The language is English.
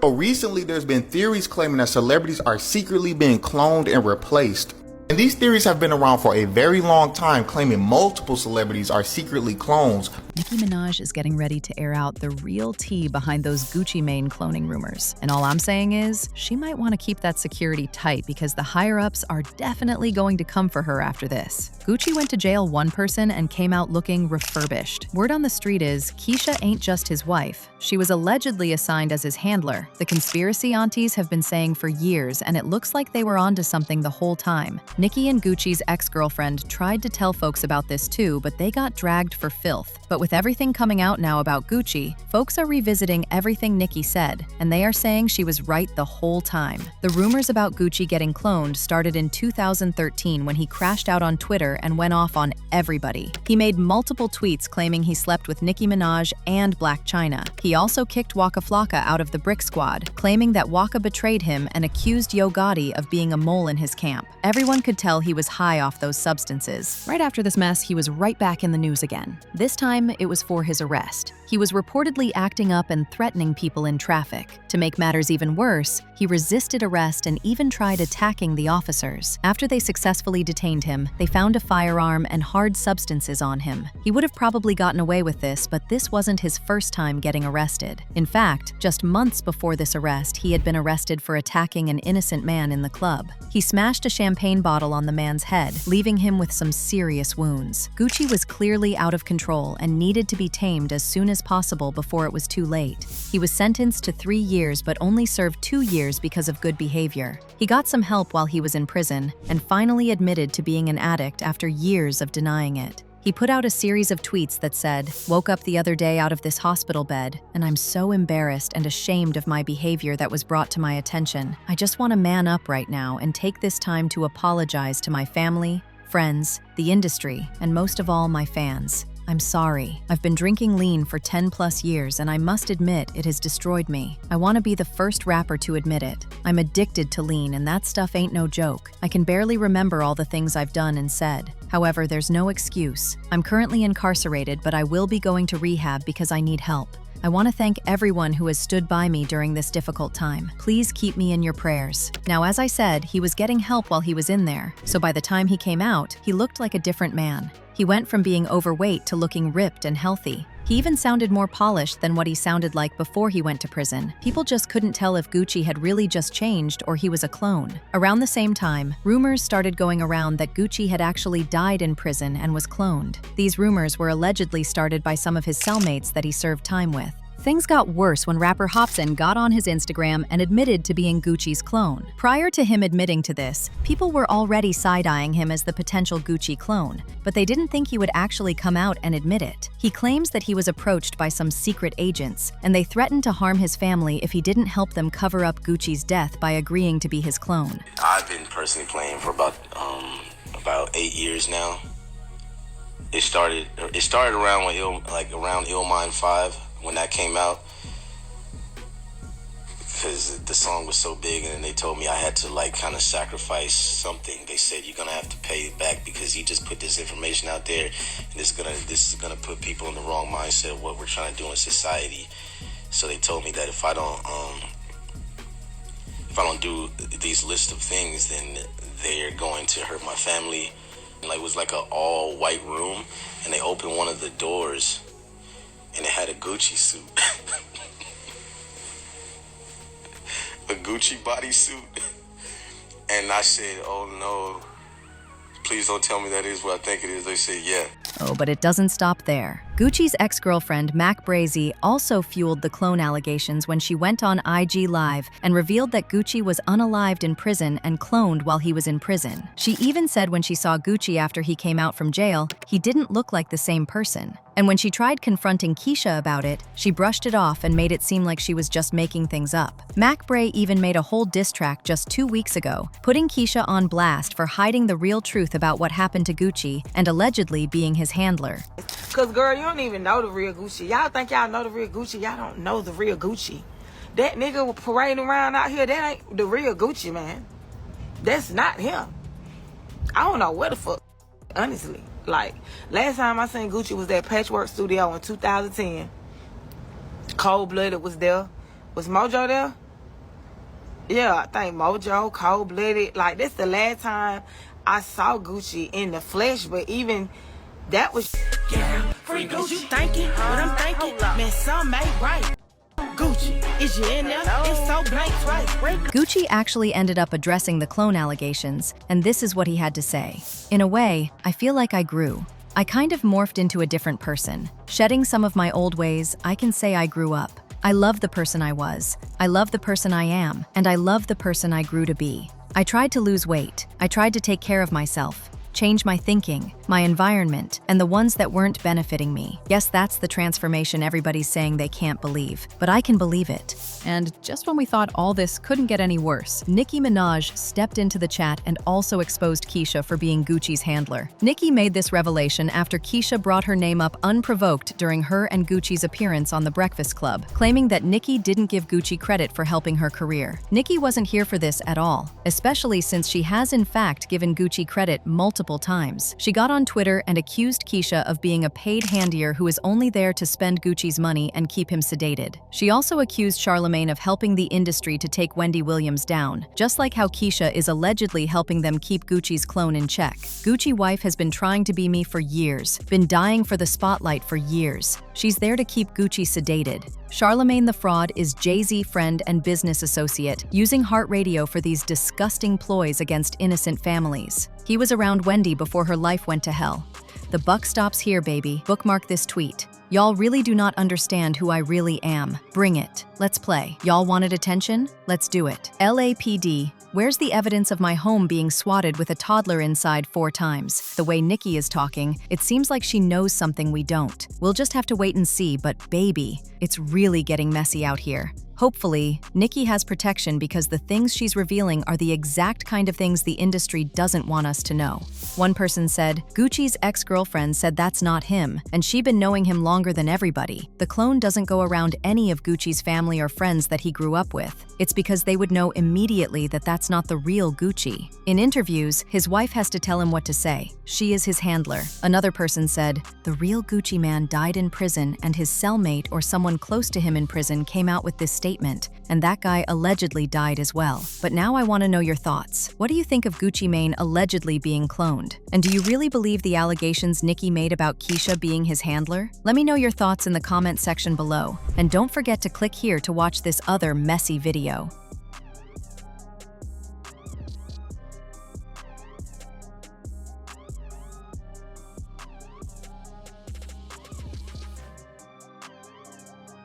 So recently, there's been theories claiming that celebrities are secretly being cloned and replaced. And these theories have been around for a very long time, claiming multiple celebrities are secretly clones. Nicki Minaj is getting ready to air out the real tea behind those Gucci Mane cloning rumors. And all I'm saying is, she might want to keep that security tight because the higher-ups are definitely going to come for her after this. Gucci went to jail one person and came out looking refurbished. Word on the street is, Keyshia ain't just his wife. She was allegedly assigned as his handler. The conspiracy aunties have been saying for years, and it looks like they were onto something the whole time. Nicki and Gucci's ex-girlfriend tried to tell folks about this too, but they got dragged for filth. But with everything coming out now about Gucci, folks are revisiting everything Nicki said, and they are saying she was right the whole time. The rumors about Gucci getting cloned started in 2013 when he crashed out on Twitter and went off on everybody. He made multiple tweets claiming he slept with Nicki Minaj and Blac Chyna. He also kicked Waka Flocka out of the Brick Squad, claiming that Waka betrayed him and accused Yo Gotti of being a mole in his camp. Everyone could tell he was high off those substances. Right after this mess, he was right back in the news again. This time, it was for his arrest. He was reportedly acting up and threatening people in traffic. To make matters even worse, he resisted arrest and even tried attacking the officers. After they successfully detained him, they found a firearm and hard substances on him. He would have probably gotten away with this, but this wasn't his first time getting arrested. In fact, just months before this arrest, he had been arrested for attacking an innocent man in the club. He smashed a champagne bottle on the man's head, leaving him with some serious wounds. Gucci was clearly out of control and needed to be tamed as soon as possible before it was too late. He was sentenced to 3 years but only served 2 years because of good behavior. He got some help while he was in prison and finally admitted to being an addict after years of denying it. He put out a series of tweets that said, "Woke up the other day out of this hospital bed, and I'm so embarrassed and ashamed of my behavior that was brought to my attention. I just want to man up right now and take this time to apologize to my family, friends, the industry, and most of all, my fans. I'm sorry. I've been drinking lean for 10+ years and I must admit it has destroyed me. I want to be the first rapper to admit it. I'm addicted to lean and that stuff ain't no joke. I can barely remember all the things I've done and said. However, there's no excuse. I'm currently incarcerated, but I will be going to rehab because I need help. I want to thank everyone who has stood by me during this difficult time. Please keep me in your prayers." Now, as I said, he was getting help while he was in there, so by the time he came out, he looked like a different man. He went from being overweight to looking ripped and healthy. He even sounded more polished than what he sounded like before he went to prison. People just couldn't tell if Gucci had really just changed or he was a clone. Around the same time, rumors started going around that Gucci had actually died in prison and was cloned. These rumors were allegedly started by some of his cellmates that he served time with. Things got worse when rapper Hopsin got on his Instagram and admitted to being Gucci's clone. Prior to him admitting to this, people were already side-eyeing him as the potential Gucci clone, but they didn't think he would actually come out and admit it. He claims that he was approached by some secret agents, and they threatened to harm his family if he didn't help them cover up Gucci's death by agreeing to be his clone. I've been personally playing for about 8 years now. It started around around Illmind 5. When that came out, because the song was so big, and then they told me I had to kind of sacrifice something. They said you're gonna have to pay it back because you just put this information out there, and this is gonna put people in the wrong mindset of what we're trying to do in society. So they told me that if I don't do these list of things, then they're going to hurt my family. It was like an all-white room, and they opened one of the doors. And it had a Gucci suit. A Gucci bodysuit. And I said, "Oh no, please don't tell me that is what I think it is." They said, "Yeah." Oh, but it doesn't stop there. Gucci's ex-girlfriend, Mac Brazy, also fueled the clone allegations when she went on IG Live and revealed that Gucci was unalived in prison and cloned while he was in prison. She even said when she saw Gucci after he came out from jail, he didn't look like the same person. And when she tried confronting Keyshia about it, she brushed it off and made it seem like she was just making things up. Mac Bray even made a whole diss track just 2 weeks ago, putting Keyshia on blast for hiding the real truth about what happened to Gucci and allegedly being his handler. Cause girl, you don't even know the real Gucci. Y'all think y'all know the real Gucci. Y'all don't know the real Gucci. That nigga parading around out here, that ain't the real Gucci, man. That's not him. I don't know what the fuck, honestly. Last time I seen Gucci was at Patchwork Studio in 2010. Cold Blooded was there. Was Mojo there? Yeah, I think Mojo, Cold Blooded. Like, this the last time I saw Gucci in the flesh, but even that was. Yeah, free Gucci. You thinking what I'm thinking? Man, some ain't right. Gucci, is you in there? It's so blank, right? Gucci actually ended up addressing the clone allegations, and this is what he had to say. In a way, I feel like I grew. I kind of morphed into a different person. Shedding some of my old ways, I can say I grew up. I love the person I was. I love the person I am, and I love the person I grew to be. I tried to lose weight. I tried to take care of myself, change my thinking, my environment, and the ones that weren't benefiting me. Yes, that's the transformation everybody's saying they can't believe, but I can believe it. And just when we thought all this couldn't get any worse, Nicki Minaj stepped into the chat and also exposed Keyshia for being Gucci's handler. Nicki made this revelation after Keyshia brought her name up unprovoked during her and Gucci's appearance on The Breakfast Club, claiming that Nicki didn't give Gucci credit for helping her career. Nicki wasn't here for this at all, especially since she has in fact given Gucci credit multiple times. She got on Twitter and accused Keyshia of being a paid handier who is only there to spend Gucci's money and keep him sedated. She also accused Charlemagne of helping the industry to take Wendy Williams down, just like how Keyshia is allegedly helping them keep Gucci's clone in check. Gucci wife has been trying to be me for years, been dying for the spotlight for years. She's there to keep Gucci sedated. Charlemagne the fraud is Jay-Z friend and business associate, using heart radio for these disgusting ploys against innocent families. He was around Wendy before her life went to hell. The buck stops here, baby. Bookmark this tweet. Y'all really do not understand who I really am. Bring it. Let's play. Y'all wanted attention? Let's do it. LAPD. Where's the evidence of my home being swatted with a toddler inside 4 times? The way Nicki is talking, it seems like she knows something we don't. We'll just have to wait and see, but baby, it's really getting messy out here. Hopefully, Nicki has protection because the things she's revealing are the exact kind of things the industry doesn't want us to know. One person said, Gucci's ex-girlfriend said that's not him, and she'd been knowing him longer than everybody. The clone doesn't go around any of Gucci's family or friends that he grew up with. It's because they would know immediately that that's not the real Gucci. In interviews, his wife has to tell him what to say. She is his handler. Another person said, the real Gucci man died in prison and his cellmate or someone close to him in prison came out with this statement, and that guy allegedly died as well. But now I want to know your thoughts. What do you think of Gucci Mane allegedly being cloned? And do you really believe the allegations Nicki made about Keyshia being his handler? Let me know your thoughts in the comment section below. And don't forget to click here to watch this other messy video.